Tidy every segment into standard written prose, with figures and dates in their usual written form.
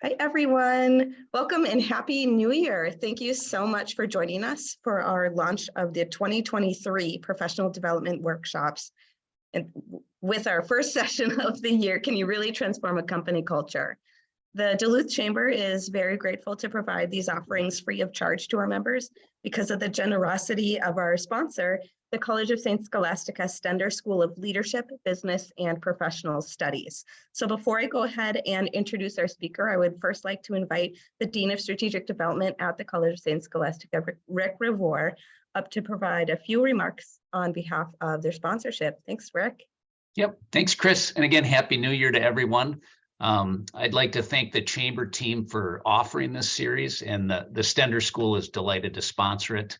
Hi, everyone. Welcome and Happy New Year. Thank you so much for joining us for our launch of the 2023 Professional Development Workshops. And with our first session of the year, Can You Really Transform a Company Culture? The Duluth Chamber is very grateful to provide these offerings free of charge to our members because of the generosity of our sponsor, the College of St. Scholastica Stender School of Leadership, Business, and Professional Studies. So before I go ahead and introduce our speaker, I would first like to invite the Dean of Strategic Development at the College of St. Scholastica, Rick Rivor, up to provide a few remarks on behalf of their sponsorship. Thanks, Rick. Yep, thanks, Chris. And again, Happy New Year to everyone. I'd like to thank the Chamber team for offering this series, and the Stender School is delighted to sponsor it.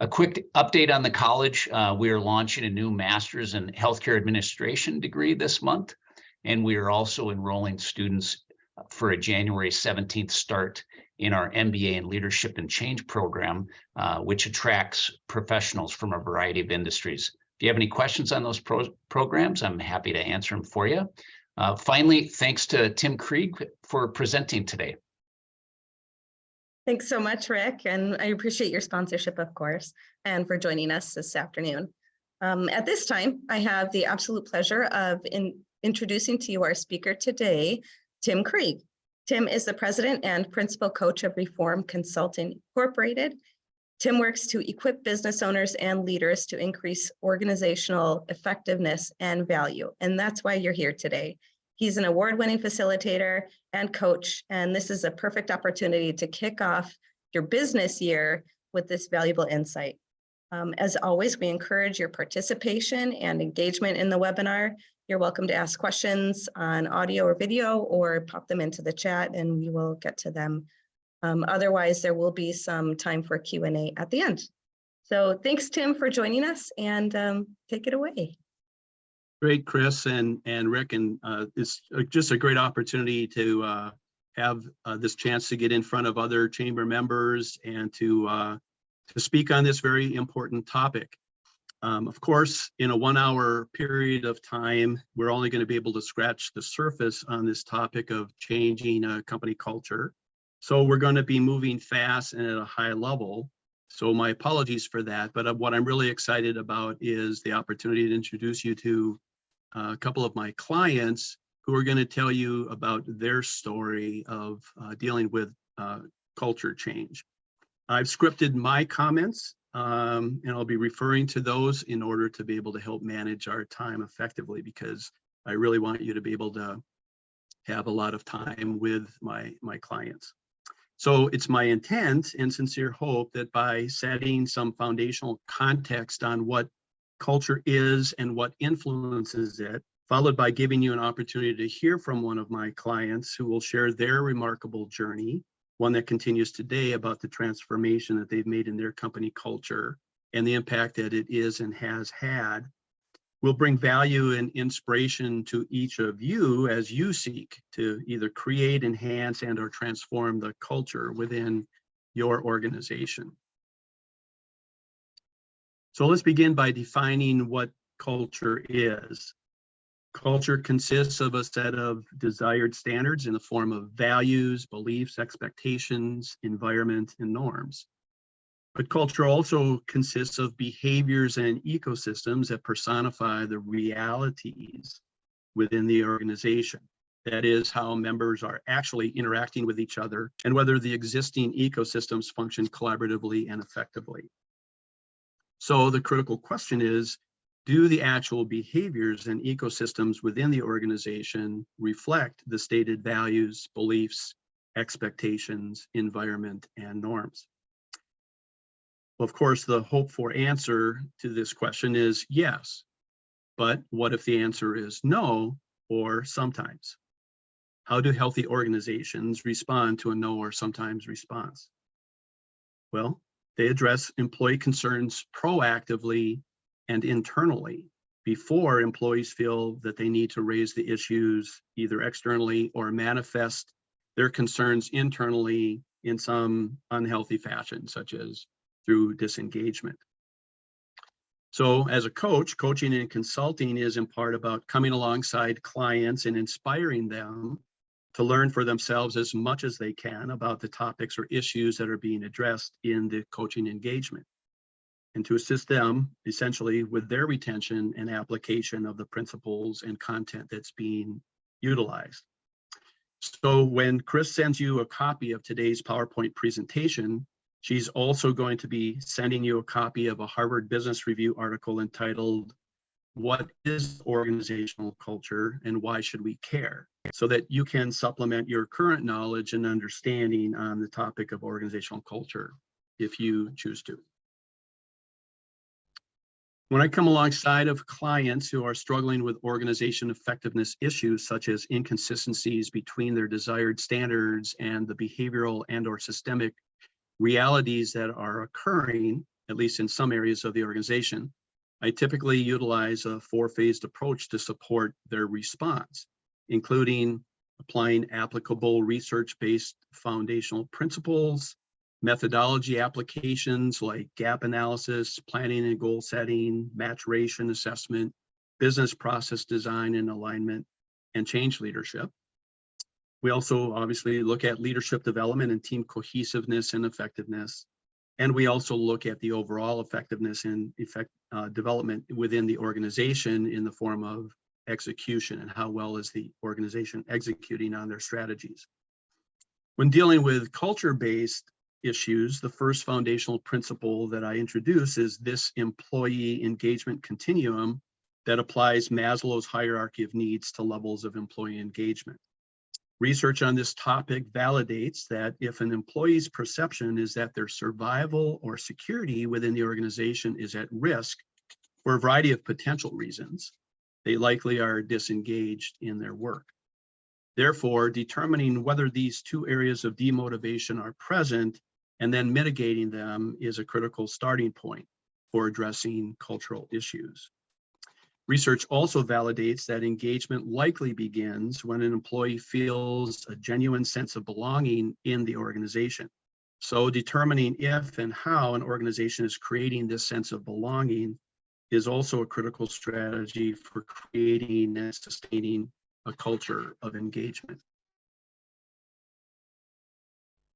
A quick update on the college. We are launching a new master's in healthcare administration degree this month, and we are also enrolling students for a January 17th start in our MBA in Leadership and Change program, which attracts professionals from a variety of industries. If you have any questions on those programs, I'm happy to answer them for you. Finally, thanks to Tim Krieg for presenting today. Thanks so much, Rick, and I appreciate your sponsorship, of course, and for joining us this afternoon. At this time, I have the absolute pleasure of introducing to you our speaker today, Tim Krieg. Tim is the president and principal coach of Reform Consulting Incorporated. Tim works to equip business owners and leaders to increase organizational effectiveness and value, and that's why you're here today. He's an award-winning facilitator and coach, and this is a perfect opportunity to kick off your business year with this valuable insight. As always, we encourage your participation and engagement in the webinar. You're welcome to ask questions on audio or video or pop them into the chat and we will get to them. Otherwise, there will be some time for Q&A at the end. So thanks, Tim, for joining us, and take it away. Great, Chris and Rick, and it's just a great opportunity to have this chance to get in front of other chamber members and to speak on this very important topic. Of course, in a 1 hour period of time, we're only going to be able to scratch the surface on this topic of changing a company culture. So we're going to be moving fast and at a high level. So my apologies for that. But what I'm really excited about is the opportunity to introduce you to a couple of my clients who are going to tell you about their story of dealing with culture change. I've scripted my comments and I'll be referring to those in order to be able to help manage our time effectively, because I really want you to be able to have a lot of time with my clients. So it's my intent and sincere hope that by setting some foundational context on what culture is and what influences it, followed by giving you an opportunity to hear from one of my clients who will share their remarkable journey, one that continues today, about the transformation that they've made in their company culture and the impact that it is and has had, will bring value and inspiration to each of you as you seek to either create, enhance, and or transform the culture within your organization. So let's begin by defining what culture is. Culture consists of a set of desired standards in the form of values, beliefs, expectations, environment, and norms. But culture also consists of behaviors and ecosystems that personify the realities within the organization. That is, how members are actually interacting with each other and whether the existing ecosystems function collaboratively and effectively. So the critical question is, do the actual behaviors and ecosystems within the organization reflect the stated values, beliefs, expectations, environment, and norms? Well, of course, the hoped for answer to this question is yes, but what if the answer is no, or sometimes? How do healthy organizations respond to a no or sometimes response? Well, they address employee concerns proactively and internally before employees feel that they need to raise the issues either externally or manifest their concerns internally in some unhealthy fashion, such as through disengagement. So as a coach, coaching and consulting is in part about coming alongside clients and inspiring them to learn for themselves as much as they can about the topics or issues that are being addressed in the coaching engagement, and to assist them essentially with their retention and application of the principles and content that's being utilized. So when Chris sends you a copy of today's PowerPoint presentation, she's also going to be sending you a copy of a Harvard Business Review article entitled, "What is Organizational Culture and Why Should We Care?" so that you can supplement your current knowledge and understanding on the topic of organizational culture if you choose to. When I come alongside of clients who are struggling with organization effectiveness issues, such as inconsistencies between their desired standards and the behavioral and/or systemic realities that are occurring, at least in some areas of the organization, I typically utilize a four-phased approach to support their response, including applying applicable research-based foundational principles, methodology applications like gap analysis, planning and goal setting, maturation assessment, business process design and alignment, and change leadership. We also obviously look at leadership development and team cohesiveness and effectiveness. And we also look at the overall effectiveness and development within the organization in the form of execution and how well is the organization executing on their strategies. When dealing with culture-based issues, the first foundational principle that I introduce is this employee engagement continuum that applies Maslow's hierarchy of needs to levels of employee engagement. Research on this topic validates that if an employee's perception is that their survival or security within the organization is at risk for a variety of potential reasons, they likely are disengaged in their work. Therefore, determining whether these two areas of demotivation are present and then mitigating them is a critical starting point for addressing cultural issues. Research also validates that engagement likely begins when an employee feels a genuine sense of belonging in the organization. So determining if and how an organization is creating this sense of belonging is also a critical strategy for creating and sustaining a culture of engagement.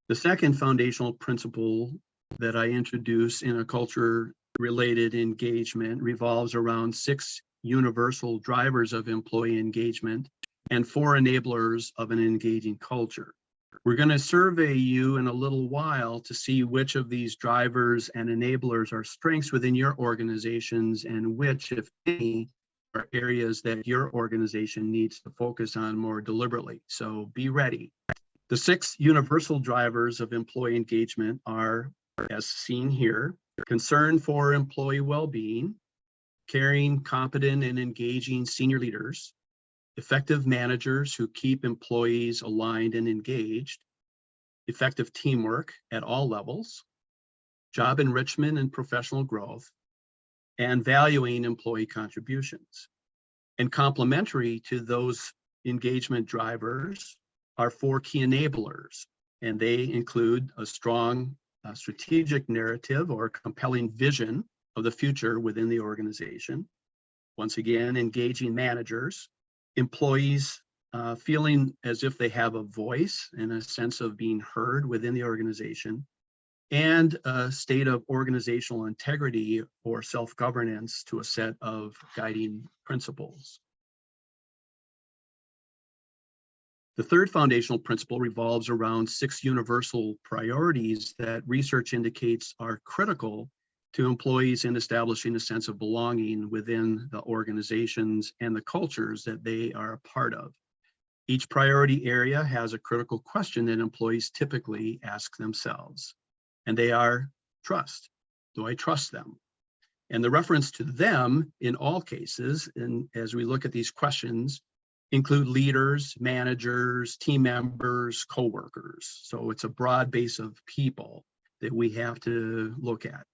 The second foundational principle that I introduce in a culture-related engagement revolves around 6 universal drivers of employee engagement and 4 enablers of an engaging culture. We're going to survey you in a little while to see which of these drivers and enablers are strengths within your organizations and which, if any, are areas that your organization needs to focus on more deliberately. So be ready. The 6 universal drivers of employee engagement are, as seen here, concern for employee well-being, caring, competent, and engaging senior leaders, effective managers who keep employees aligned and engaged, effective teamwork at all levels, job enrichment and professional growth, and valuing employee contributions. And complementary to those engagement drivers are 4 key enablers, and they include a strong strategic narrative or compelling vision of the future within the organization. Once again, engaging managers, employees feeling as if they have a voice and a sense of being heard within the organization, and a state of organizational integrity or self-governance to a set of guiding principles. The third foundational principle revolves around 6 universal priorities that research indicates are critical to employees in establishing a sense of belonging within the organizations and the cultures that they are a part of. Each priority area has a critical question that employees typically ask themselves, and they are trust. Do I trust them? And the reference to them in all cases, and as we look at these questions, include leaders, managers, team members, coworkers. So it's a broad base of people that we have to look at.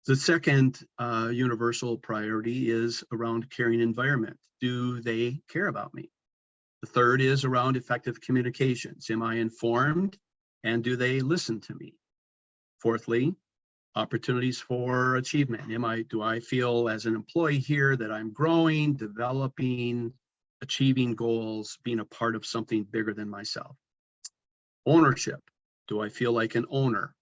The second universal priority is around caring environment. Do they care about me? The third is around effective communications. Am I informed and do they listen to me? Fourthly, opportunities for achievement. Do I feel as an employee here that I'm growing, developing, achieving goals, being a part of something bigger than myself. Ownership. Do I feel like an owner?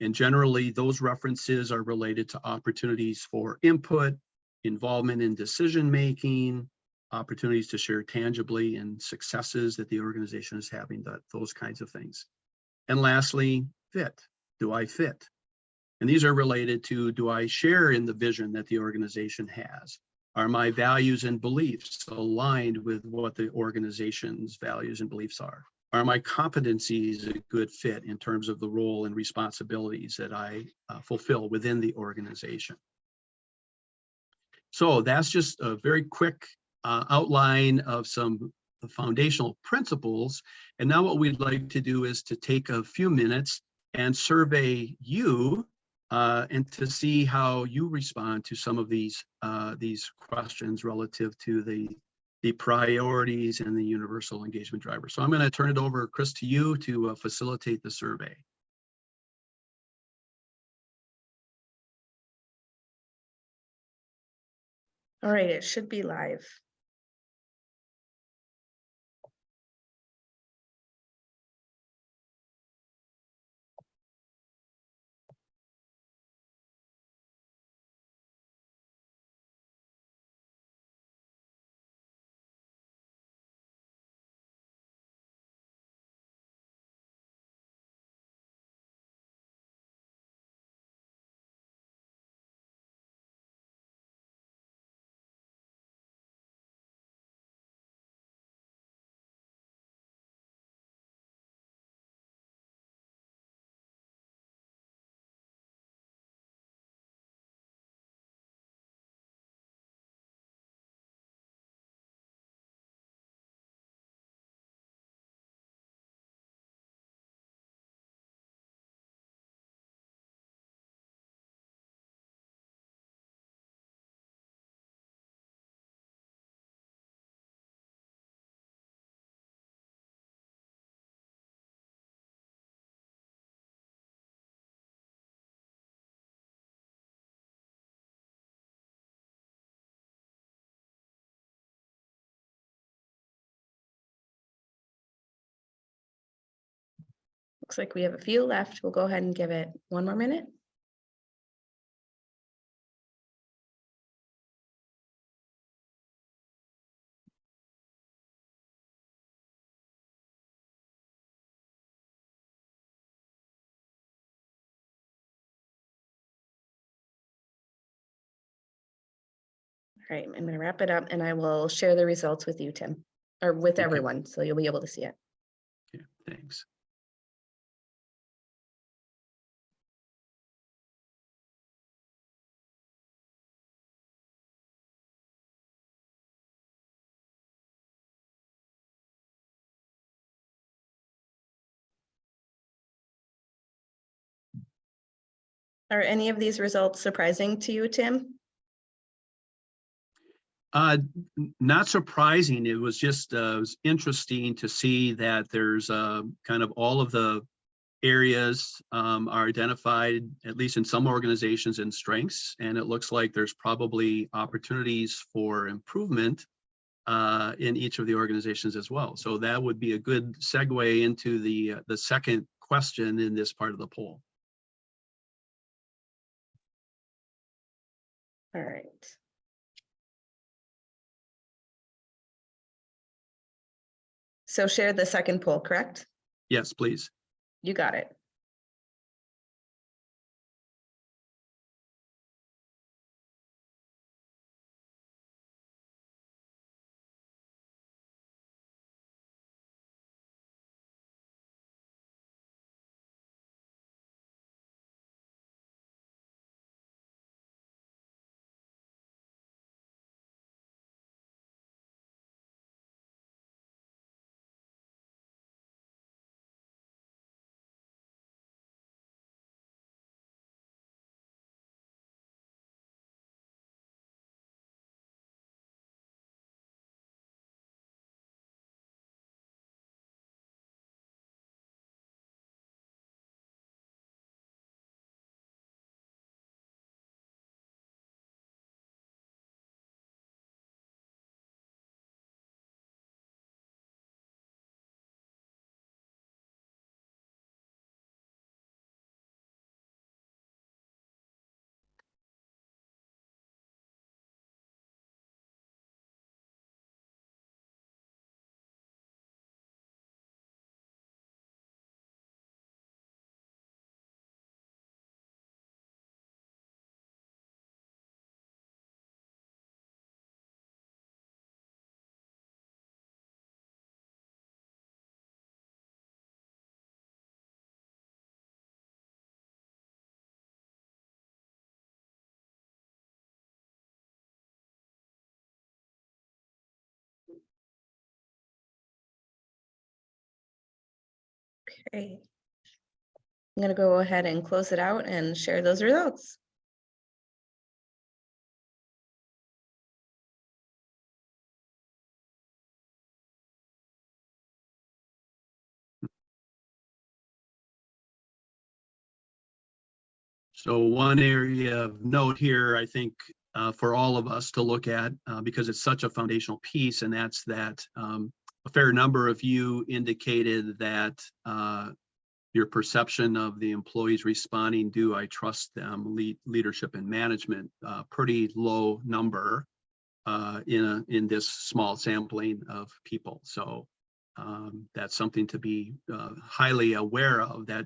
And generally, those references are related to opportunities for input, involvement in decision-making, opportunities to share tangibly in successes that the organization is having, those kinds of things. And lastly, fit. Do I fit? And these are related to, do I share in the vision that the organization has? Are my values and beliefs aligned with what the organization's values and beliefs are? Are my competencies a good fit in terms of the role and responsibilities that I fulfill within the organization? So that's just a very quick outline of some foundational principles. And now what we'd like to do is to take a few minutes and survey you and to see how you respond to some of these questions relative to the priorities and the universal engagement driver. So I'm going to turn it over, Chris, to you to facilitate the survey. All right, it should be live. Looks like we have a few left. We'll go ahead and give it one more minute. All right, I'm going to wrap it up and I will share the results with you, Tim, or with everyone, so you'll be able to see it. Yeah, thanks. Are any of these results surprising to you, Tim? Not surprising. It was just it was interesting to see that there's kind of all of the areas are identified, at least in some organizations, in strengths, and it looks like there's probably opportunities for improvement in each of the organizations as well. So that would be a good segue into the second question in this part of the poll. All right. So share the second poll, correct? Yes, please. You got it. Great. I'm going to go ahead and close it out and share those results. So one area of note here, I think, for all of us to look at, because it's such a foundational piece, and that's that a fair number of you indicated that your perception of the employees responding, do I trust them, leadership and management, pretty low number in this small sampling of people. So that's something to be highly aware of, that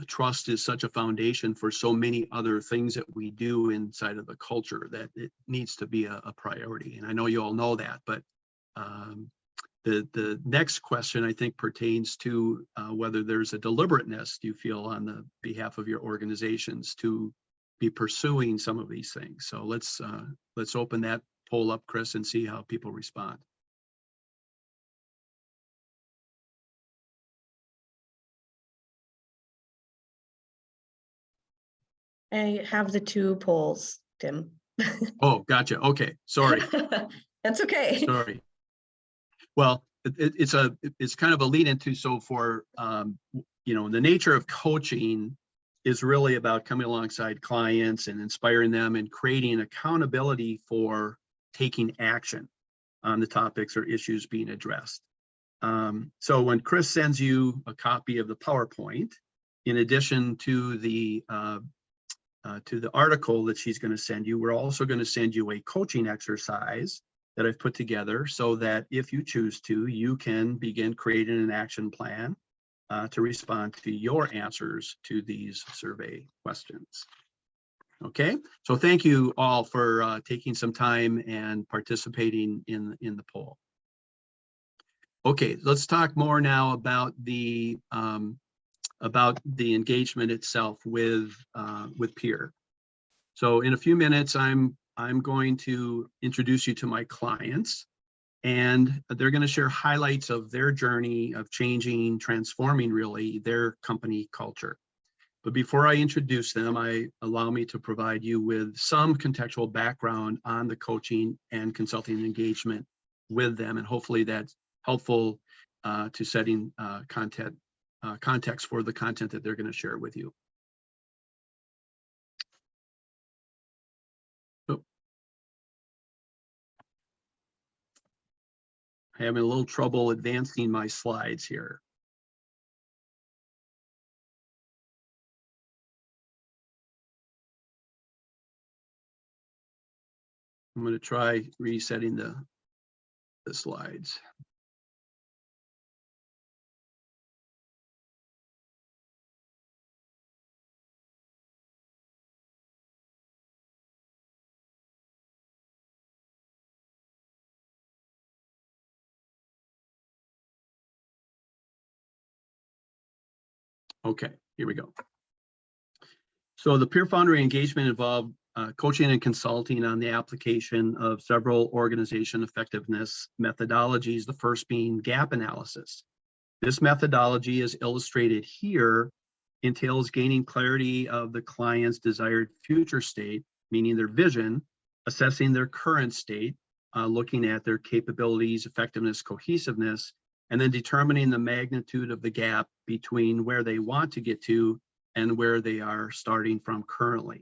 trust is such a foundation for so many other things that we do inside of the culture, that it needs to be a priority. And I know you all know that, but the next question, I think, pertains to whether there's a deliberateness, do you feel, on the behalf of your organizations to be pursuing some of these things. So let's open that poll up, Chris, and see how people respond. I have the 2 polls, Tim. Oh, gotcha. Okay, sorry. That's okay. Sorry. Well, it's kind of a lead into, so for the nature of coaching is really about coming alongside clients and inspiring them and creating accountability for taking action on the topics or issues being addressed. So when Chris sends you a copy of the PowerPoint, in addition to the article that she's going to send you, we're also going to send you a coaching exercise that I've put together, so that if you choose to, you can begin creating an action plan to respond to your answers to these survey questions. Okay, so thank you all for taking some time and participating in the poll. Okay, let's talk more now about the engagement itself with peer. So in a few minutes, I'm going to introduce you to my clients, and they're going to share highlights of their journey of changing, transforming really their company culture. But before I introduce them, allow me to provide you with some contextual background on the coaching and consulting engagement with them, and hopefully that's helpful to setting context for the content that they're going to share with you. Oh. Having a little trouble advancing my slides here. I'm going to try resetting the slides. Okay, here we go. So the peer foundry engagement involved coaching and consulting on the application of several organization effectiveness methodologies, the first being gap analysis. This methodology, is illustrated here, entails gaining clarity of the client's desired future state, meaning their vision, assessing their current state, looking at their capabilities, effectiveness, cohesiveness, and then determining the magnitude of the gap between where they want to get to and where they are starting from currently.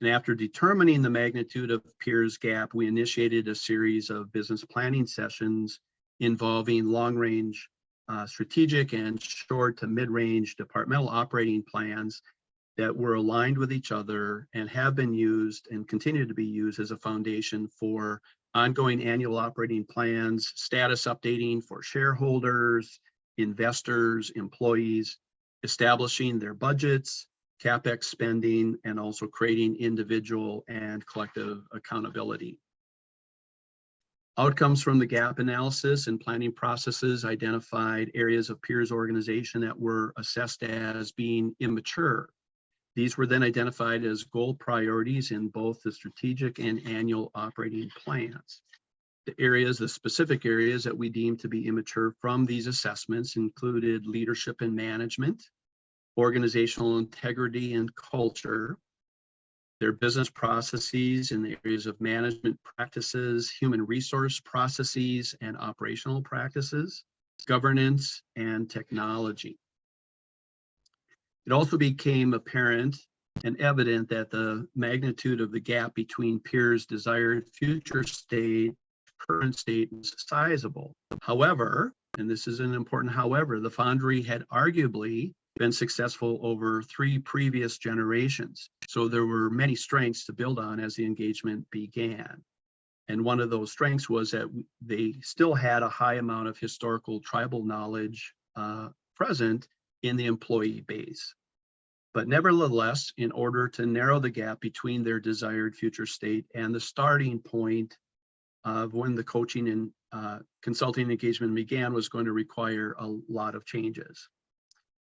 And after determining the magnitude of peers gap, we initiated a series of business planning sessions involving long-range strategic and short to mid-range departmental operating plans that were aligned with each other and have been used and continue to be used as a foundation for ongoing annual operating plans, status updating for shareholders, investors, employees, establishing their budgets, CapEx spending, and also creating individual and collective accountability. Outcomes from the gap analysis and planning processes identified areas of peers organization that were assessed as being immature. These were then identified as goal priorities in both the strategic and annual operating plans. the specific areas that we deemed to be immature from these assessments included leadership and management, organizational integrity and culture, their business processes in the areas of management practices, human resource processes and operational practices, governance, and technology. It also became apparent and evident that the magnitude of the gap between peers' desired future state, current state is sizable. However, and this is an important however, the Foundry had arguably been successful over 3 previous generations. So there were many strengths to build on as the engagement began. And one of those strengths was that they still had a high amount of historical tribal knowledge present in the employee base. But nevertheless, in order to narrow the gap between their desired future state and the starting point of when the coaching and consulting engagement began was going to require a lot of changes.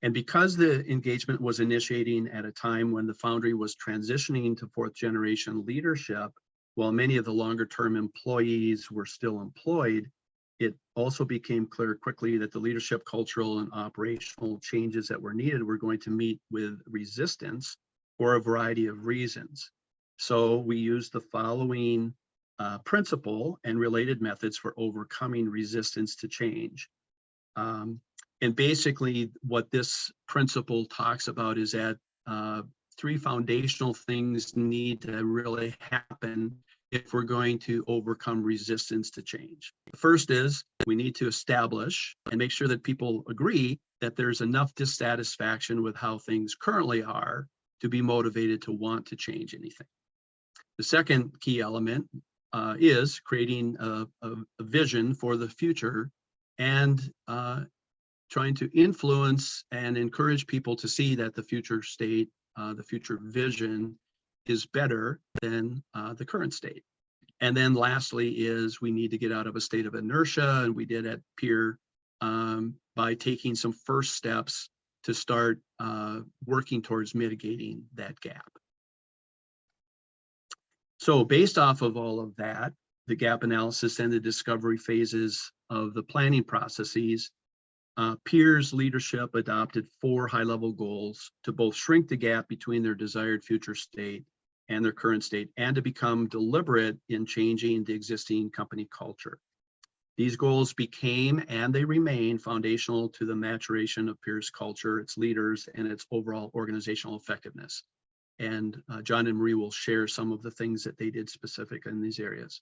And because the engagement was initiating at a time when the Foundry was transitioning to 4th generation leadership, while many of the longer term employees were still employed, it also became clear quickly that the leadership, cultural, and operational changes that were needed were going to meet with resistance for a variety of reasons. So we used the following principle and related methods for overcoming resistance to change. And basically what this principle talks about is that 3 foundational things need to really happen if we're going to overcome resistance to change. The first is we need to establish and make sure that people agree that there's enough dissatisfaction with how things currently are to be motivated to want to change anything. The second key element is creating a vision for the future and trying to influence and encourage people to see that the future state, the future vision is better than the current state. And then lastly is we need to get out of a state of inertia, and we did at Peer by taking some first steps to start working towards mitigating that gap. So based off of all of that, the gap analysis and the discovery phases of the planning processes, Peer's leadership adopted 4 high-level goals to both shrink the gap between their desired future state and their current state, and to become deliberate in changing the existing company culture. These goals became and they remain foundational to the maturation of Peer's culture, its leaders, and its overall organizational effectiveness. And John and Marie will share some of the things that they did specific in these areas.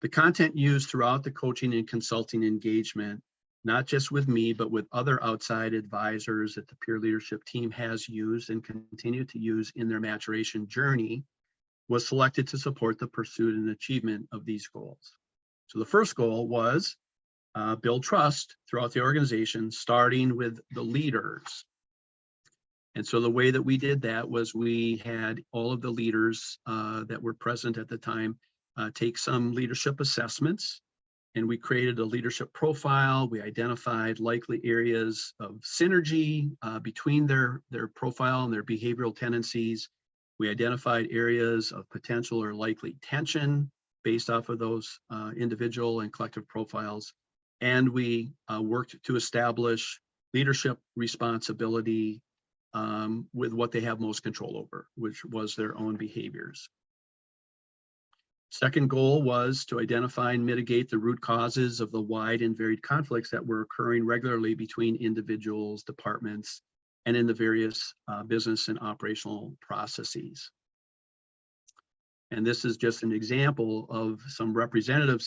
The content used throughout the coaching and consulting engagement, not just with me, but with other outside advisors that the Peer leadership team has used and continue to use in their maturation journey, was selected to support the pursuit and achievement of these goals. So the first goal was build trust throughout the organization, starting with the leaders. And so the way that we did that was we had all of the leaders that were present at the time take some leadership assessments, and we created a leadership profile. We identified likely areas of synergy between their profile and their behavioral tendencies. We identified areas of potential or likely tension based off of those individual and collective profiles. And we worked to establish leadership responsibility with what they have most control over, which was their own behaviors. Second goal was to identify and mitigate the root causes of the wide and varied conflicts that were occurring regularly between individuals, departments, and in the various business and operational processes. And this is just an example of some representative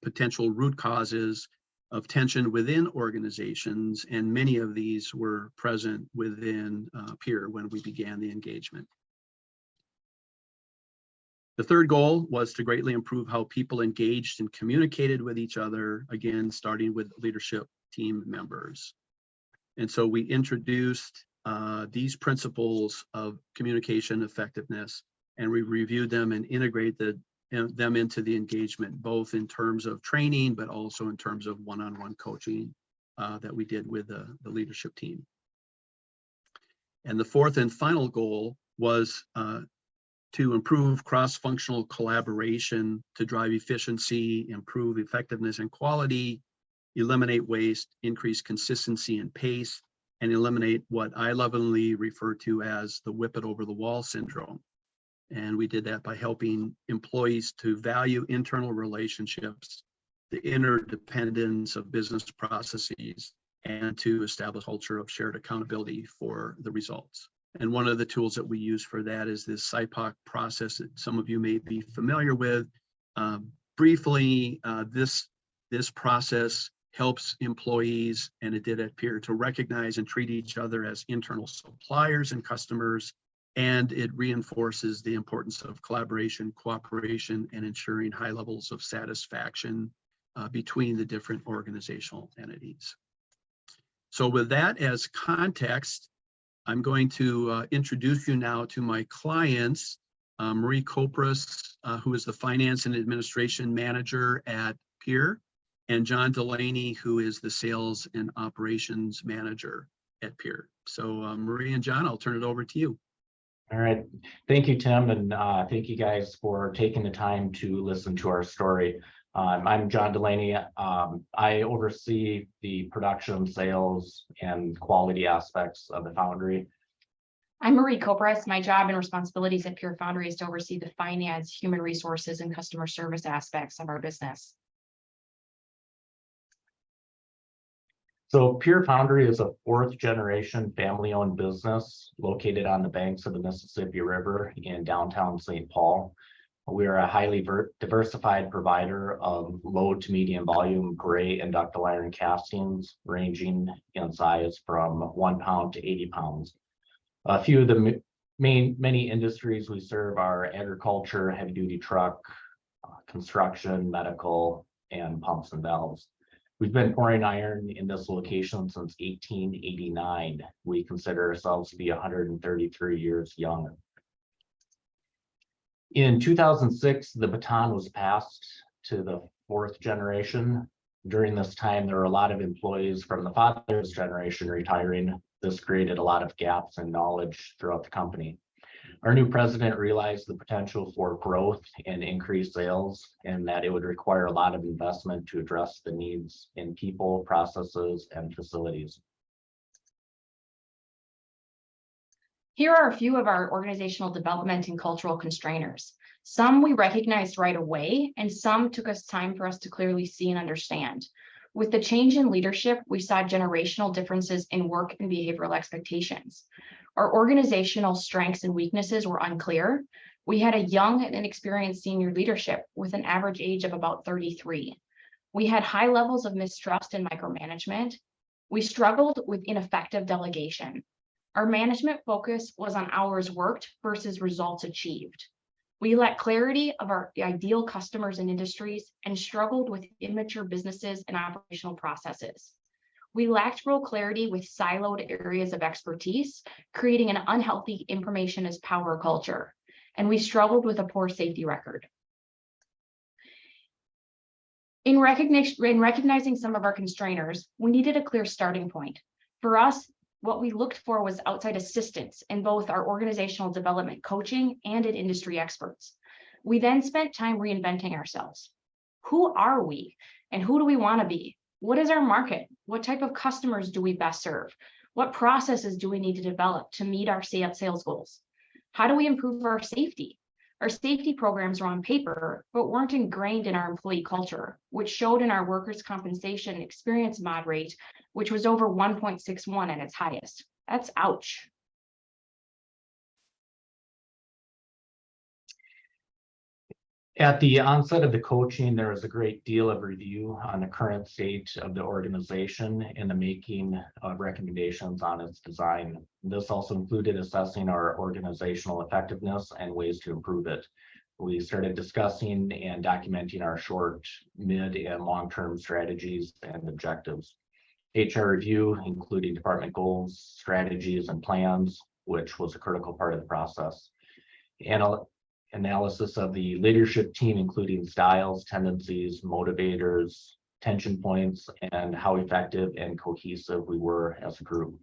potential root causes of tension within organizations, and many of these were present within Peer when we began the engagement. The third goal was to greatly improve how people engaged and communicated with each other, again, starting with leadership team members. And so we introduced these principles of communication effectiveness, and we reviewed them and integrated them into the engagement, both in terms of training, but also in terms of one-on-one coaching that we did with the leadership team. And the fourth and final goal was to improve cross-functional collaboration to drive efficiency, improve effectiveness and quality, eliminate waste, increase consistency and pace, and eliminate what I lovingly refer to as the whip it over the wall syndrome. And we did that by helping employees to value internal relationships, the interdependence of business processes, and to establish a culture of shared accountability for the results. And one of the tools that we use for that is this SIPOC process that some of you may be familiar with. Briefly, this process helps employees, and it did at Peer, to recognize and treat each other as internal suppliers and customers, and it reinforces the importance of collaboration, cooperation, and ensuring high levels of satisfaction between the different organizational entities. So with that as context, I'm going to introduce you now to my clients, Marie Kopras, who is the Finance and Administration Manager at Peer, and John Delaney, who is the Sales and Operations Manager at Peer. So Marie and John, I'll turn it over to you. All right. Thank you, Tim, and thank you guys for taking the time to listen to our story. I'm John Delaney. I oversee the production, sales, and quality aspects of the Foundry. I'm Marie Kopras. My job and responsibilities at Pure Foundry is to oversee the finance, human resources, and customer service aspects of our business. So Pure Foundry is a fourth generation family-owned business located on the banks of the Mississippi River in downtown St. Paul. We are a highly diversified provider of low to medium volume gray and ductile iron castings ranging in size from 1 pound to 80 pounds. A few of the many industries we serve are agriculture, heavy duty truck, construction, medical, and pumps and valves. We've been pouring iron in this location since 1889. We consider ourselves to be 133 years young. In 2006, the baton was passed to the fourth generation. During this time, there were a lot of employees from the father's generation retiring. This created a lot of gaps in knowledge throughout the company. Our new president realized the potential for growth and increased sales, and that it would require a lot of investment to address the needs in people, processes, and facilities. Here are a few of our organizational development and cultural constrainers. Some we recognized right away, and some took us time for us to clearly see and understand. With the change in leadership, we saw generational differences in work and behavioral expectations. Our organizational strengths and weaknesses were unclear. We had a young and inexperienced senior leadership with an average age of about 33. We had high levels of mistrust and micromanagement. We struggled with ineffective delegation. Our management focus was on hours worked versus results achieved. We lacked clarity of our ideal customers and industries and struggled with immature businesses and operational processes. We lacked real clarity with siloed areas of expertise, creating an unhealthy information as power culture. And we struggled with a poor safety record. In recognizing some of our constrainers, we needed a clear starting point. For us, what we looked for was outside assistance in both our organizational development coaching and in industry experts. We then spent time reinventing ourselves. Who are we and who do we want to be? What is our market? What type of customers do we best serve? What processes do we need to develop to meet our sales goals? How do we improve our safety? Our safety programs are on paper, but weren't ingrained in our employee culture, which showed in our workers' compensation experience mod rate, which was over 1.61 at its highest. That's ouch. At the onset of the coaching, there was a great deal of review on the current state of the organization and the making of recommendations on its design. This also included assessing our organizational effectiveness and ways to improve it. We started discussing and documenting our short, mid, and long-term strategies and objectives. HR review, including department goals, strategies, and plans, which was a critical part of the process. Analysis of the leadership team, including styles, tendencies, motivators, tension points, and how effective and cohesive we were as a group.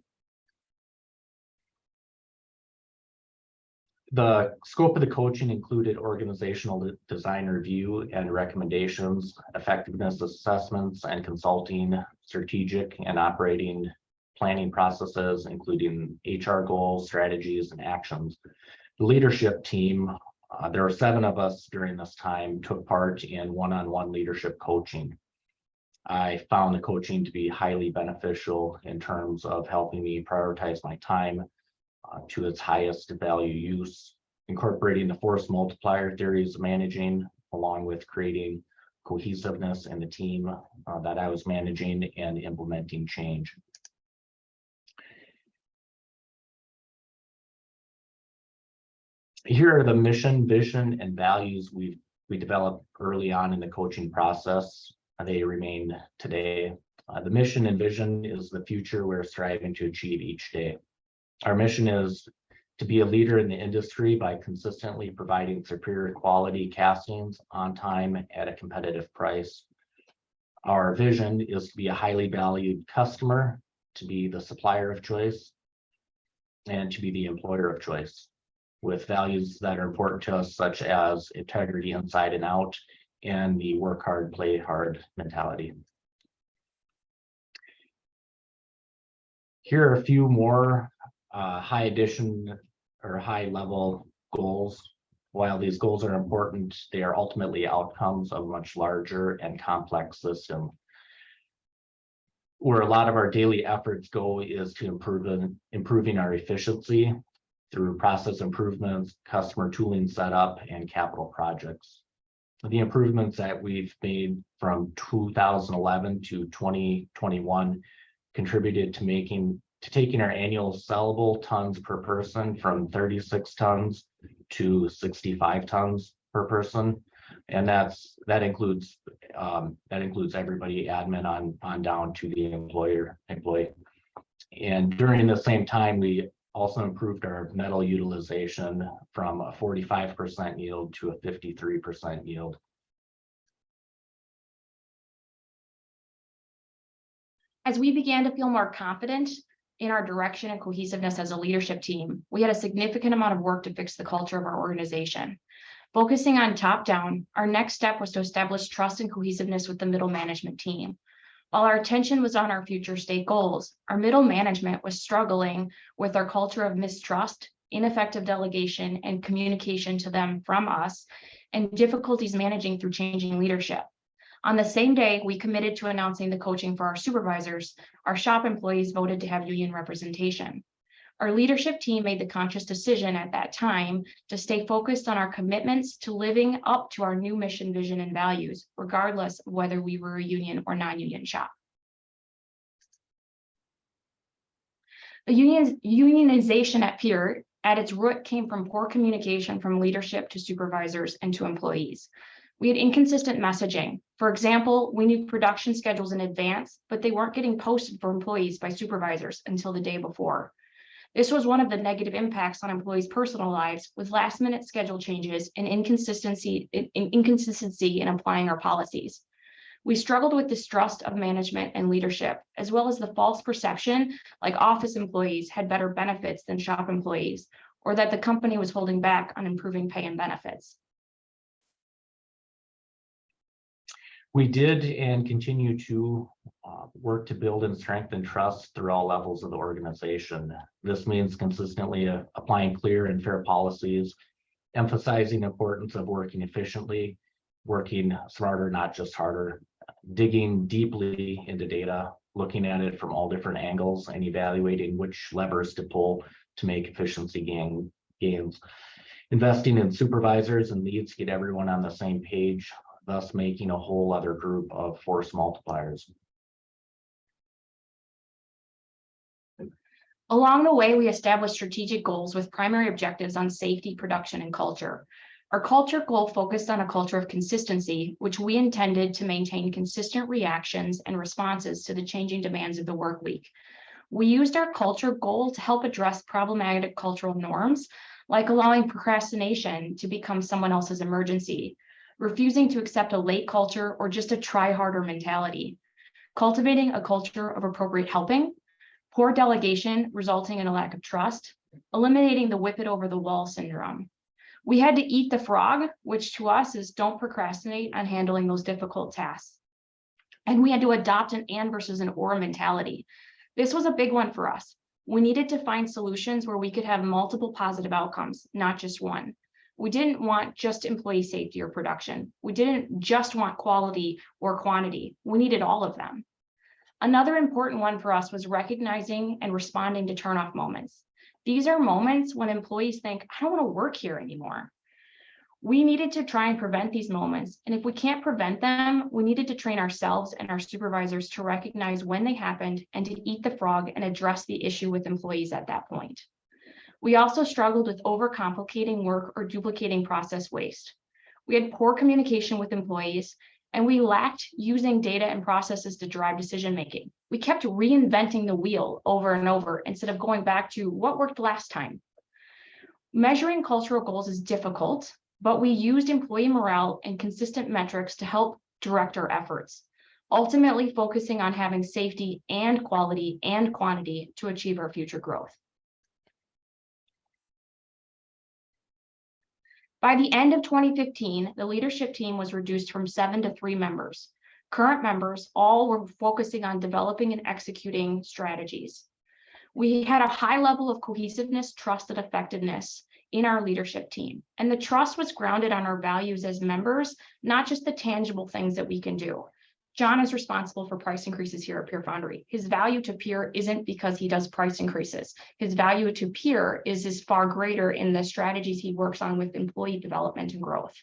The scope of the coaching included organizational design review and recommendations, effectiveness assessments and consulting, strategic and operating planning processes, including HR goals, strategies, and actions. The leadership team, there were 7 of us during this time, took part in one-on-one leadership coaching. I found the coaching to be highly beneficial in terms of helping me prioritize my time to its highest value use, incorporating the force multiplier theories of managing, along with creating cohesiveness in the team that I was managing and implementing change. Here are the mission, vision, and values we developed early on in the coaching process. They remain today. The mission and vision is the future we're striving to achieve each day. Our mission is to be a leader in the industry by consistently providing superior quality castings on time at a competitive price. Our vision is to be a highly valued customer, to be the supplier of choice, and to be the employer of choice, with values that are important to us, such as integrity inside and out, and the work hard, play hard mentality. Here are a few more high addition or high level goals. While these goals are important, they are ultimately outcomes of a much larger and complex system. Where a lot of our daily efforts go is to improving our efficiency through process improvements, customer tooling setup, and capital projects. The improvements that we've made from 2011 to 2021 contributed to taking our annual sellable tons per person from 36 tons to 65 tons per person, and that includes everybody, admin on down to the employee. And during the same time, we also improved our metal utilization from a 45% yield to a 53% yield. As we began to feel more confident in our direction and cohesiveness as a leadership team, we had a significant amount of work to fix the culture of our organization. Focusing on top down, our next step was to establish trust and cohesiveness with the middle management team. While our attention was on our future state goals, our middle management was struggling with our culture of mistrust, ineffective delegation, and communication to them from us, and difficulties managing through changing leadership. On the same day we committed to announcing the coaching for our supervisors, our shop employees voted to have union representation. Our leadership team made the conscious decision at that time to stay focused on our commitments to living up to our new mission, vision, and values, regardless of whether we were a union or non-union shop. The unionization at Peer, at its root, came from poor communication from leadership to supervisors and to employees. We had inconsistent messaging. For example, we knew production schedules in advance, but they weren't getting posted for employees by supervisors until the day before. This was one of the negative impacts on employees' personal lives, with last-minute schedule changes and inconsistency in applying our policies. We struggled with distrust of management and leadership, as well as the false perception like office employees had better benefits than shop employees, or that the company was holding back on improving pay and benefits. We did and continue to work to build and strengthen trust through all levels of the organization. This means consistently applying clear and fair policies, emphasizing the importance of working efficiently, working smarter, not just harder, digging deeply into data, looking at it from all different angles, and evaluating which levers to pull to make efficiency gains. Investing in supervisors and leads to get everyone on the same page, thus making a whole other group of force multipliers. Along the way, we established strategic goals with primary objectives on safety, production, and culture. Our culture goal focused on a culture of consistency, which we intended to maintain consistent reactions and responses to the changing demands of the work week. We used our culture goal to help address problematic cultural norms, like allowing procrastination to become someone else's emergency, refusing to accept a late culture, or just a try harder mentality, cultivating a culture of appropriate helping, poor delegation resulting in a lack of trust, eliminating the whip it over the wall syndrome. We had to eat the frog, which to us is don't procrastinate on handling those difficult tasks. And we had to adopt an and versus an or mentality. This was a big one for us. We needed to find solutions where we could have multiple positive outcomes, not just one. We didn't want just employee safety or production. We didn't just want quality or quantity. We needed all of them. Another important one for us was recognizing and responding to turnoff moments. These are moments when employees think, I don't want to work here anymore. We needed to try and prevent these moments. And if we can't prevent them, we needed to train ourselves and our supervisors to recognize when they happened and to eat the frog and address the issue with employees at that point. We also struggled with overcomplicating work or duplicating process waste. We had poor communication with employees, and we lacked using data and processes to drive decision-making. We kept reinventing the wheel over and over instead of going back to what worked last time. Measuring cultural goals is difficult, but we used employee morale and consistent metrics to help direct our efforts, ultimately focusing on having safety and quality and quantity to achieve our future growth. By the end of 2015, the leadership team was reduced from 7 to 3 members. Current members all were focusing on developing and executing strategies. We had a high level of cohesiveness, trust, and effectiveness in our leadership team. And the trust was grounded on our values as members, not just the tangible things that we can do. John is responsible for price increases here at Peer Foundry. His value to Peer isn't because he does price increases. His value to Peer is far greater in the strategies he works on with employee development and growth.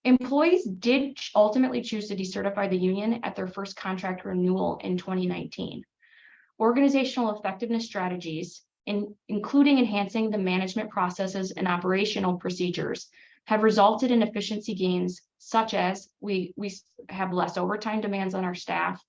Employees did ultimately choose to decertify the union at their first contract renewal in 2019. Organizational effectiveness strategies, including enhancing the management processes and operational procedures, have resulted in efficiency gains, such as we have less overtime demands on our staff.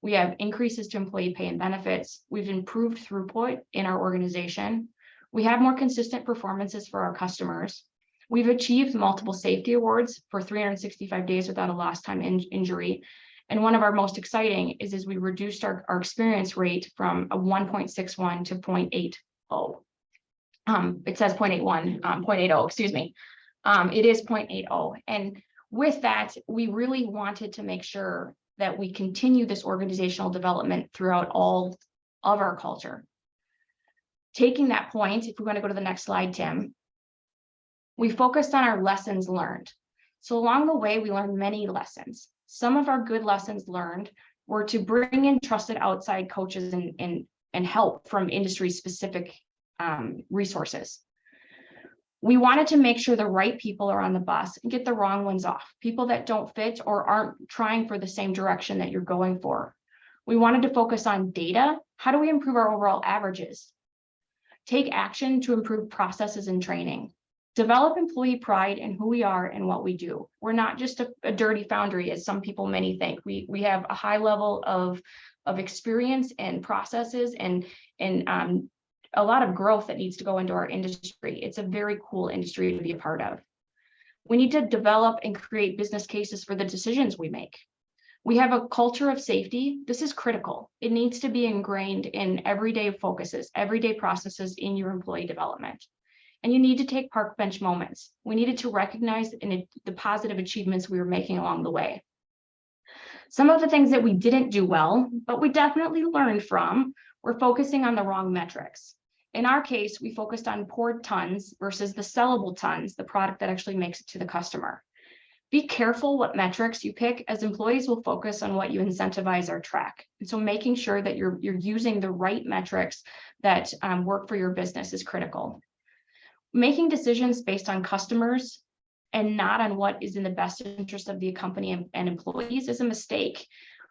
We have increases to employee pay and benefits. We've improved throughput in our organization. We have more consistent performances for our customers. We've achieved multiple safety awards for 365 days without a lost time injury. And one of our most exciting is we reduced our experience rate from a 1.61 to 0.80. It says 0.81, 0.80, excuse me. It is 0.80. And with that, we really wanted to make sure that we continue this organizational development throughout all of our culture. Taking that point, if we're going to go to the next slide, Tim, we focused on our lessons learned. So along the way, we learned many lessons. Some of our good lessons learned were to bring in trusted outside coaches and help from industry-specific resources. We wanted to make sure the right people are on the bus and get the wrong ones off, people that don't fit or aren't trying for the same direction that you're going for. We wanted to focus on data. How do we improve our overall averages? Take action to improve processes and training. Develop employee pride in who we are and what we do. We're not just a dirty foundry, as some people many think. We have a high level of experience and processes and a lot of growth that needs to go into our industry. It's a very cool industry to be a part of. We need to develop and create business cases for the decisions we make. We have a culture of safety. This is critical. It needs to be ingrained in everyday focuses, everyday processes in your employee development. And you need to take park bench moments. We needed to recognize the positive achievements we were making along the way. Some of the things that we didn't do well, but we definitely learned from, were focusing on the wrong metrics. In our case, we focused on poured tons versus the sellable tons, the product that actually makes it to the customer. Be careful what metrics you pick, as employees will focus on what you incentivize or track. And so making sure that you're using the right metrics that work for your business is critical. Making decisions based on customers and not on what is in the best interest of the company and employees is a mistake.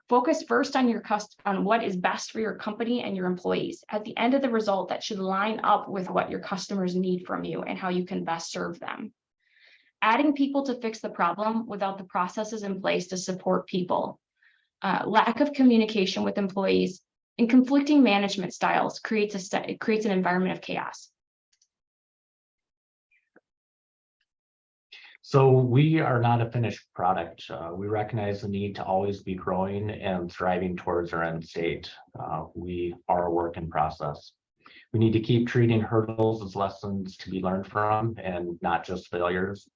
Focus first on on what is best for your company and your employees. At the end of the result, that should line up with what your customers need from you and how you can best serve them. Adding people to fix the problem without the processes in place to support people. Lack of communication with employees and conflicting management styles creates an environment of chaos. So we are not a finished product. We recognize the need to always be growing and thriving towards our end state. We are a work in process. We need to keep treating hurdles as lessons to be learned from and not just failures.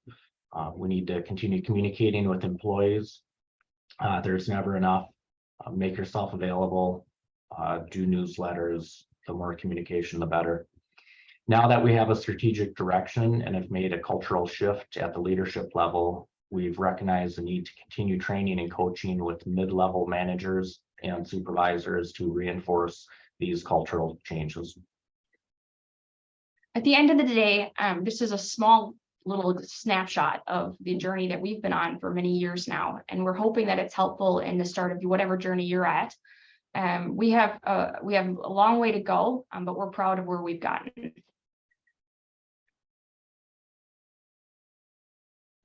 We need to continue communicating with employees. There's never enough. Make yourself available, do newsletters. The more communication, the better. Now that we have a strategic direction and have made a cultural shift at the leadership level, we've recognized the need to continue training and coaching with mid-level managers and supervisors to reinforce these cultural changes. At the end of the day, this is a small little snapshot of the journey that we've been on for many years now, and we're hoping that it's helpful in the start of whatever journey you're at. We have a long way to go, but we're proud of where we've gotten.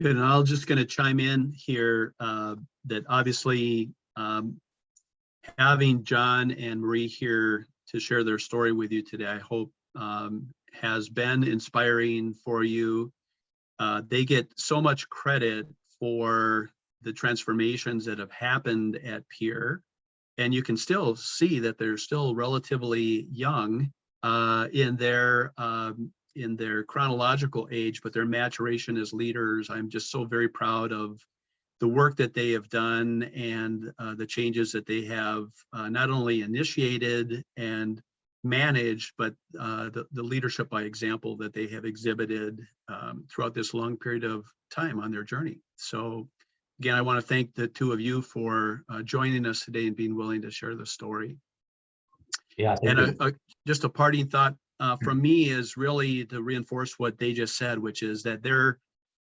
Good, and I'm just going to chime in here that obviously having John and Marie here to share their story with you today, I hope has been inspiring for you. They get so much credit for the transformations that have happened at Peer, and you can still see that they're still relatively young in their chronological age, but their maturation as leaders. I'm just so very proud of the work that they have done and the changes that they have not only initiated and managed, but the leadership by example that they have exhibited throughout this long period of time on their journey. So again, I want to thank the two of you for joining us today and being willing to share the story. Yeah, and just a parting thought from me is really to reinforce what they just said, which is that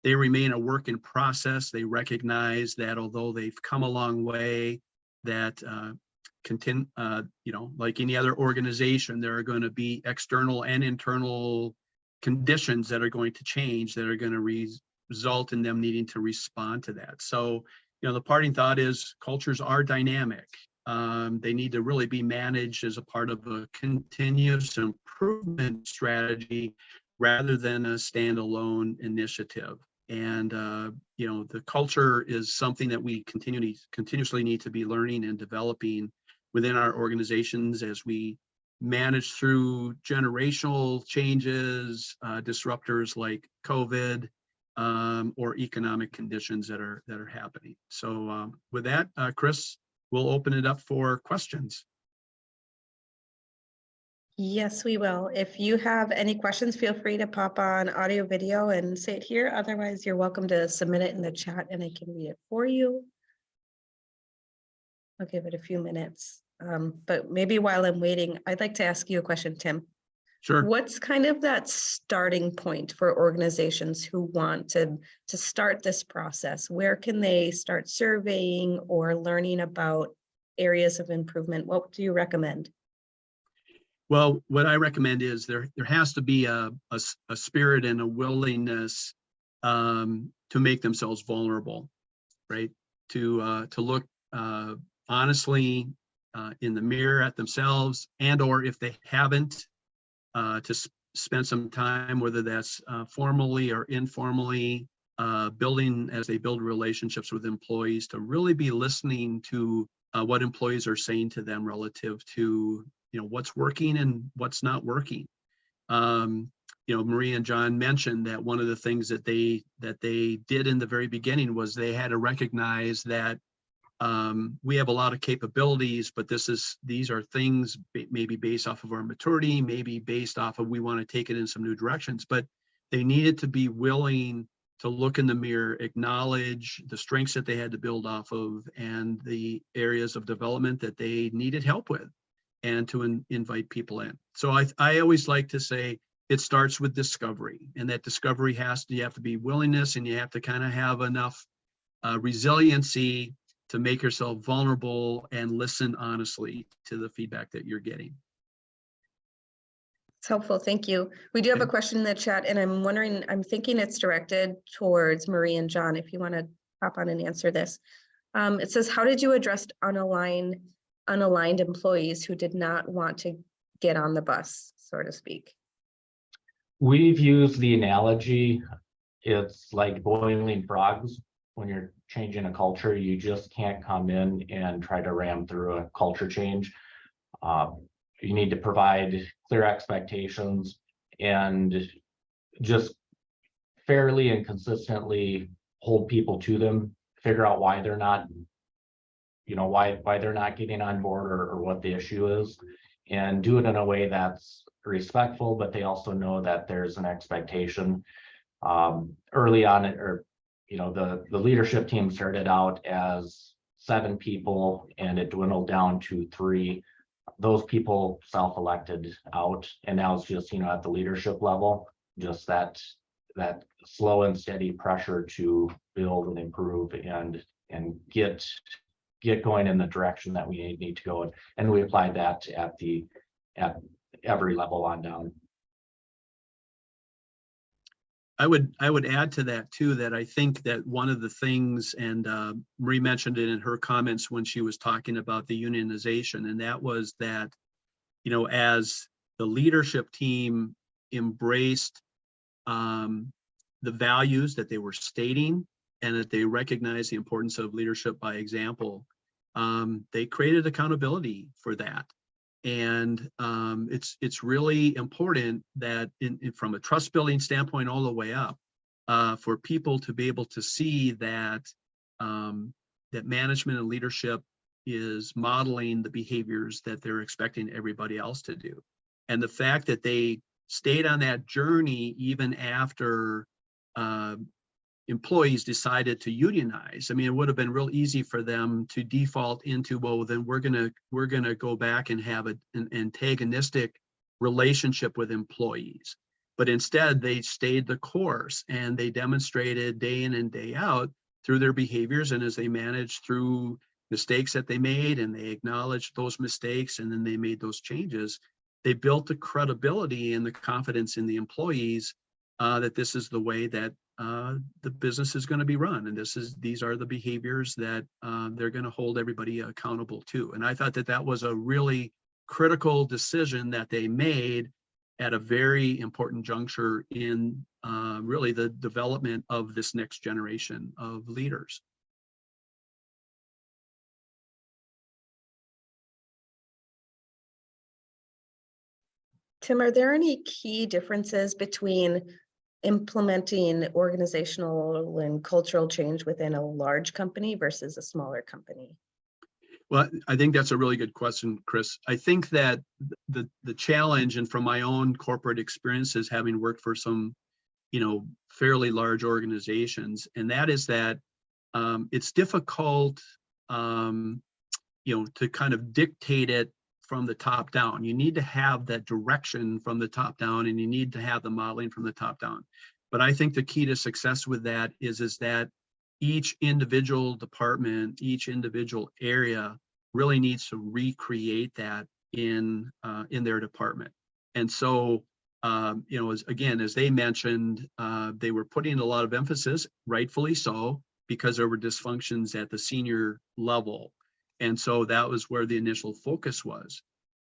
they remain a work in process. They recognize that although they've come a long way, that like any other organization, there are going to be external and internal conditions that are going to change, that are going to result in them needing to respond to that. So, the parting thought is cultures are dynamic. They need to really be managed as a part of a continuous improvement strategy rather than a standalone initiative. And, the culture is something that we continuously need to be learning and developing within our organizations as we manage through generational changes, disruptors like COVID, or economic conditions that are happening. So with that, Chris, we'll open it up for questions. Yes, we will. If you have any questions, feel free to pop on audio, video and say it here. Otherwise, you're welcome to submit it in the chat and I can read it for you. I'll give it a few minutes. But maybe while I'm waiting, I'd like to ask you a question, Tim. Sure. What's kind of that starting point for organizations who want to start this process? Where can they start surveying or learning about areas of improvement? What do you recommend? Well, what I recommend is there has to be a spirit and a willingness to make themselves vulnerable, right? To look honestly in the mirror at themselves, and or if they haven't, to spend some time, whether that's formally or informally, building as they build relationships with employees, to really be listening to what employees are saying to them relative to what's working and what's not working. Marie and John mentioned that one of the things that they did in the very beginning was they had to recognize that we have a lot of capabilities, but these are things maybe based off of our maturity, maybe based off of we want to take it in some new directions, but they needed to be willing to look in the mirror, acknowledge the strengths that they had to build off of and the areas of development that they needed help with, and to invite people in. So I always like to say it starts with discovery, and that discovery you have to be willingness, and you have to kind of have enough resiliency to make yourself vulnerable and listen honestly to the feedback that you're getting. It's helpful, thank you. We do have a question in the chat, and I'm thinking it's directed towards Marie and John, if you want to hop on and answer this. It says, how did you address unaligned employees who did not want to get on the bus, so to speak? We've used the analogy, it's like boiling frogs. When you're changing a culture, you just can't come in and try to ram through a culture change. you need to provide clear expectations and just fairly and consistently hold people to them, figure out why they're not, why they're not getting on board or what the issue is, and do it in a way that's respectful, but they also know that there's an expectation. Early on, the leadership team started out as 7 people and it dwindled down to 3. Those people self-elected out, and now it's just, at the leadership level, just that slow and steady pressure to build and improve and get going in the direction that we need to go. And we applied that at every level on down. I would add to that too, that I think that one of the things, and Marie mentioned it in her comments when she was talking about the unionization, and that was that, as the leadership team embraced the values that they were stating and that they recognized the importance of leadership by example, they created accountability for that. And it's really important that from a trust building standpoint all the way up, for people to be able to see that that management and leadership is modeling the behaviors that they're expecting everybody else to do. And the fact that they stayed on that journey even after employees decided to unionize. I mean, it would have been real easy for them to default into, well, then we're gonna go back and have an antagonistic relationship with employees. But instead, they stayed the course and they demonstrated day in and day out through their behaviors, and as they managed through mistakes that they made and they acknowledged those mistakes and then they made those changes, they built the credibility and the confidence in the employees that this is the way that the business is going to be run, and these are the behaviors that they're going to hold everybody accountable to. And I thought that was a really critical decision that they made at a very important juncture in really the development of this next generation of leaders. Tim, are there any key differences between implementing organizational and cultural change within a large company versus a smaller company? Well, I think that's a really good question, Chris. I think that the challenge, and from my own corporate experiences, having worked for some, fairly large organizations, and that is that it's difficult, to kind of dictate it from the top down. You need to have that direction from the top down, and you need to have the modeling from the top down. But I think the key to success with that is that each individual department, each individual area really needs to recreate that in their department. And so, as they mentioned, they were putting a lot of emphasis, rightfully so, because there were dysfunctions at the senior level. And so that was where the initial focus was.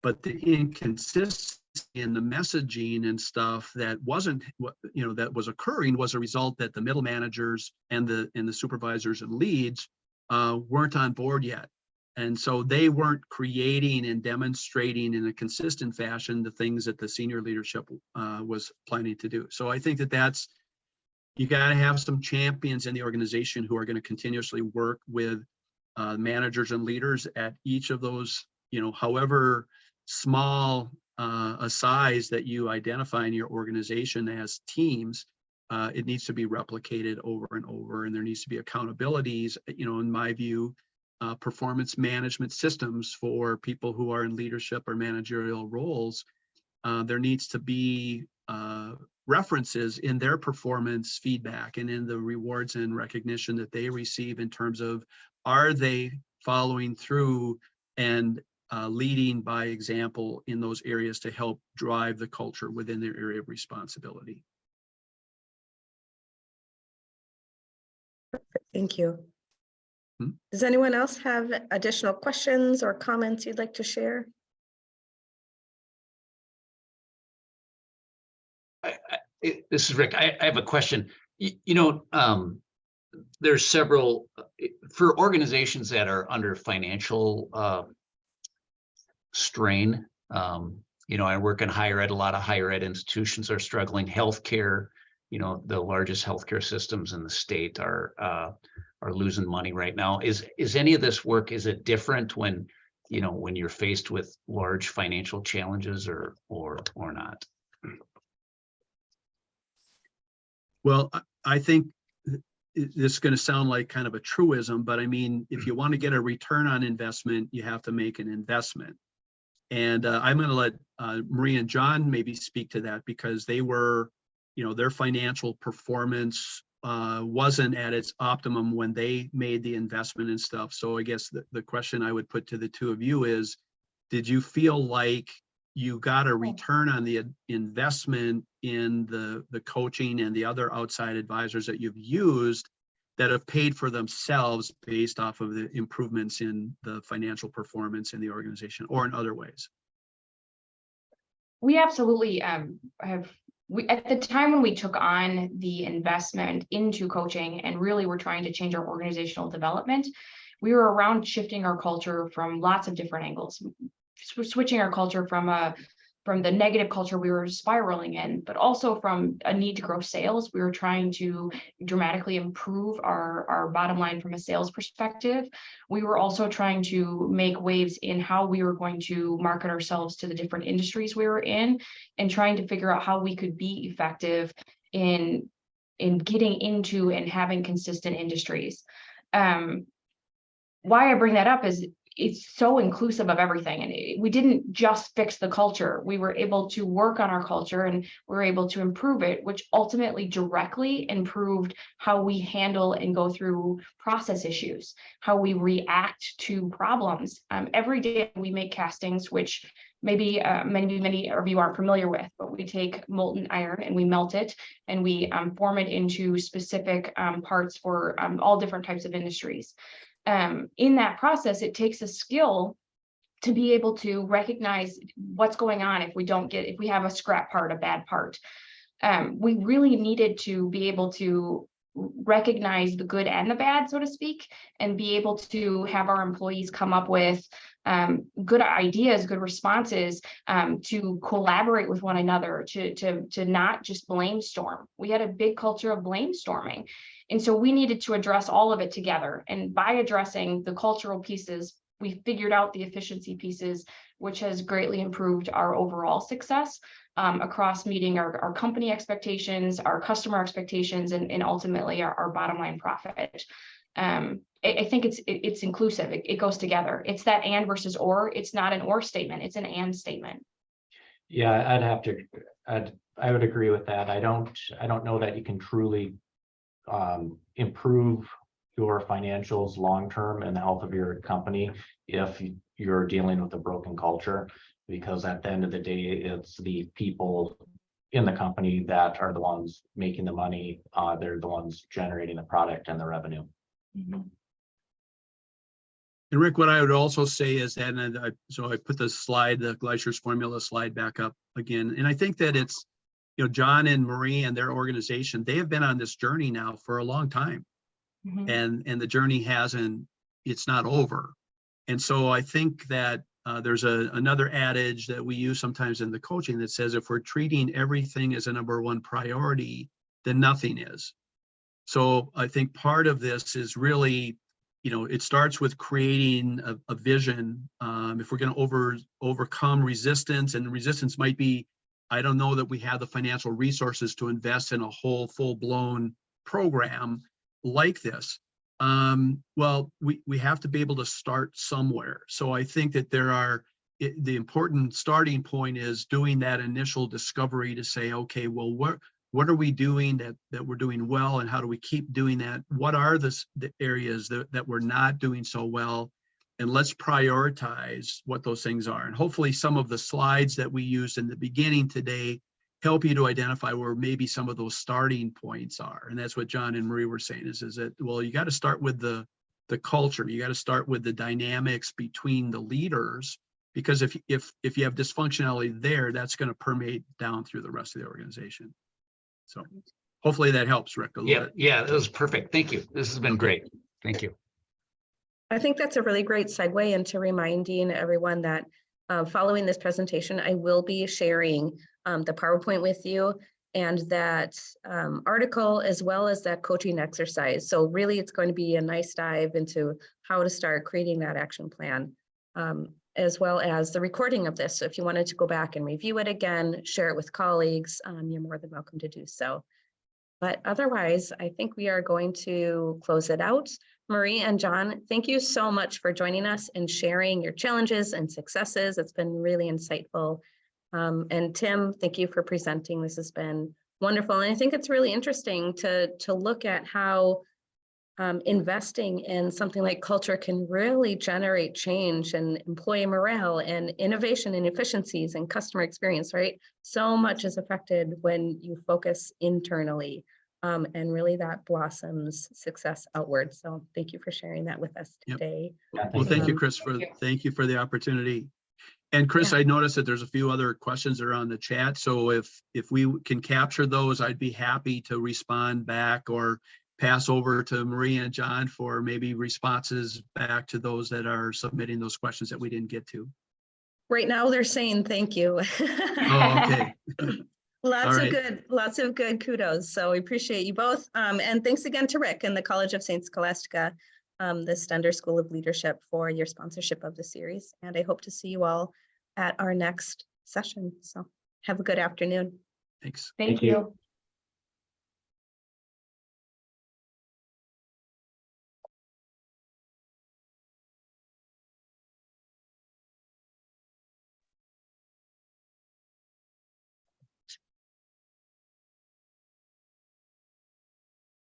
But the inconsistency in the messaging and stuff that wasn't, that was occurring was a result that the middle managers and the supervisors and leads weren't on board yet. And so they weren't creating and demonstrating in a consistent fashion the things that the senior leadership was planning to do. So I think that's, you got to have some champions in the organization who are going to continuously work with managers and leaders at each of those, however small a size that you identify in your organization as teams, it needs to be replicated over and over, and there needs to be accountabilities, in my view, performance management systems for people who are in leadership or managerial roles. There needs to be references in their performance feedback and in the rewards and recognition that they receive in terms of, are they following through and leading by example in those areas to help drive the culture within their area of responsibility. Thank you. Does anyone else have additional questions or comments you'd like to share? This is Rick. I have a question. There's several, for organizations that are under financial strain, You know, I work in higher ed. A lot of higher ed institutions are struggling. Healthcare, you know, the largest healthcare systems in the state are losing money right now. Is any of this work, is it different when, you know, when you're faced with large financial challenges or not? Well, I think this is going to sound like kind of a truism, but I mean, if you want to get a return on investment, you have to make an investment. And I'm going to let Marie and John maybe speak to that, because they were, you know, their financial performance wasn't at its optimum when they made the investment and stuff. So I guess the question I would put to the two of you is, did you feel like you got a return on the investment in the coaching and the other outside advisors that you've used that have paid for themselves based off of the improvements in the financial performance in the organization or in other ways? We absolutely at the time when we took on the investment into coaching and really were trying to change our organizational development, we were around shifting our culture from lots of different angles. We're switching our culture from the negative culture we were spiraling in, but also from a need to grow sales. We were trying to dramatically improve our bottom line from a sales perspective. We were also trying to make waves in how we were going to market ourselves to the different industries we were in, and trying to figure out how we could be effective in getting into and having consistent industries. Why I bring that up is it's so inclusive of everything. And we didn't just fix the culture. We were able to work on our culture and we were able to improve it, which ultimately directly improved how we handle and go through process issues, how we react to problems. Every day we make castings, which maybe many of you aren't familiar with, but we take molten iron and we melt it and we form it into specific parts for all different types of industries. In that process, it takes a skill to be able to recognize what's going on if we have a scrap part, a bad part. We really needed to be able to recognize the good and the bad, so to speak, and be able to have our employees come up with good ideas, good responses, to collaborate with one another, to not just blamestorm. We had a big culture of blamestorming. And so we needed to address all of it together. And by addressing the cultural pieces, we figured out the efficiency pieces, which has greatly improved our overall success across meeting our company expectations, our customer expectations, and ultimately our bottom line profit. I think it's inclusive. It goes together. It's that and versus or. It's not an or statement. It's an and statement. Yeah, I would agree with that. I don't know that you can truly improve your financials long-term and the health of your company if you're dealing with a broken culture, because at the end of the day, it's the people in the company that are the ones making the money. They're the ones generating the product and the revenue. Mm-hmm. And Rick, what I would also say is that, so I put the slide, the Gleicher's formula slide back up again. And I think that it's, you know, John and Marie and their organization, they have been on this journey now for a long time. Mm-hmm. And the journey it's not over. And so I think that there's another adage that we use sometimes in the coaching that says, if we're treating everything as a number one priority, then nothing is. So I think part of this is really, you know, it starts with creating a vision. If we're going to overcome resistance, and resistance might be, I don't know that we have the financial resources to invest in a whole full-blown program like this. Well, we have to be able to start somewhere. So I think that the important starting point is doing that initial discovery to say, okay, well, what are we doing that we're doing well, and how do we keep doing that? What are the areas that we're not doing so well? And let's prioritize what those things are. And hopefully some of the slides that we used in the beginning today help you to identify where maybe some of those starting points are. And that's what John and Marie were saying is that, well, you got to start with the culture. You got to start with the dynamics between the leaders, because if you have dysfunctionality there, that's going to permeate down through the rest of the organization. So hopefully that helps, Rick, a little bit. Yeah, that was perfect. Thank you. This has been great. Thank you. I think that's a really great segue into reminding everyone that Following this presentation, I will be sharing the PowerPoint with you and that article as well as that coaching exercise. So really, it's going to be a nice dive into how to start creating that action plan, as well as the recording of this. So if you wanted to go back and review it again, share it with colleagues, you're more than welcome to do so. But otherwise, I think we are going to close it out. Marie and John, thank you so much for joining us and sharing your challenges and successes. It's been really insightful. And Tim, thank you for presenting. This has been wonderful. And I think it's really interesting to look at how investing in something like culture can really generate change and employee morale and innovation and efficiencies and customer experience, right? So much is affected when you focus internally, and really that blossoms success outward. So thank you for sharing that with us Yep. today. Well, thank you, Um, Chris, thank you for the opportunity. And Chris, Yeah. I noticed that there's a few other questions that are on the chat. So if we can capture those, I'd be happy to respond back or pass over to Marie and John for maybe responses back to those that are submitting those questions that we didn't get to. Right now, they're saying thank you. Oh, okay. Lots All of right. good kudos. So we appreciate you both. And thanks again to Rick and the College of St. Scholastica, the Stender School of Leadership, for your sponsorship of the series. And I hope to see you all at our next session. So have a good afternoon. Thanks. Thank you.